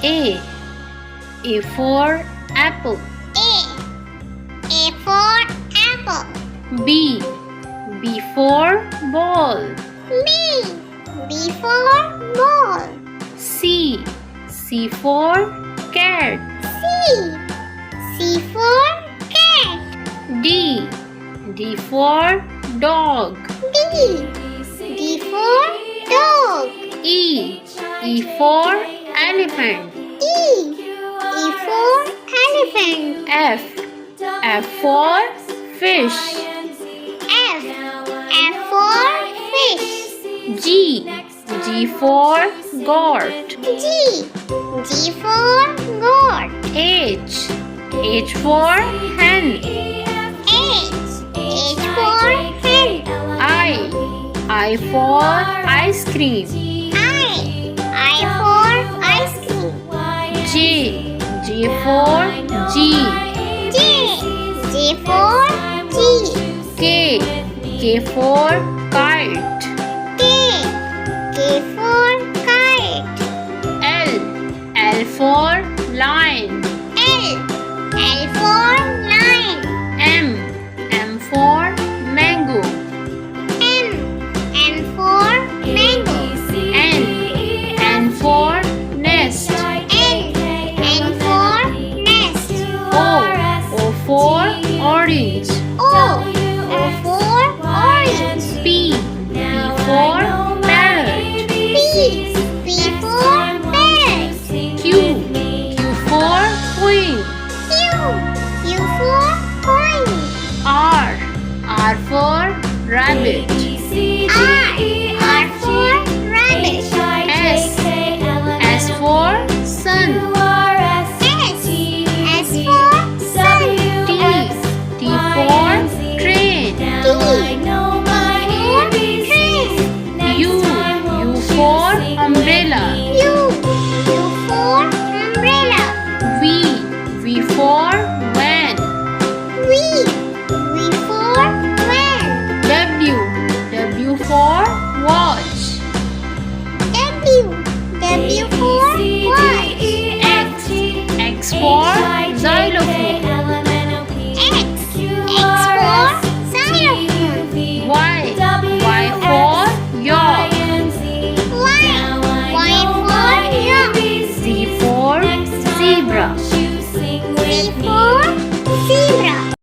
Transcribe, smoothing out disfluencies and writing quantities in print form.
A. A for apple. A for apple. B. B for ball. B for ball. C. C for cat. C for cat. D. D for dog. D for dog. E. E for elephant. E for elephant. F. F for fish. F for fish. G. G for goat. G for goat. H. H for hen. H for hen. I for ice cream. I for ice cream. J. J for G. J for G. K. K for kite. K for kite. L. L for lion. L for lion. M. M for mango. M for mango. N for nest. N for nest. O for orange. O for orange. P. P for parrot. P for parrot. Q. Q for queen. Q for coin. R. R for rabbit. R for rabbit. S for sun. S for sun. T for train. U for umbrella. U for umbrella. V for van. V for van. W for watch.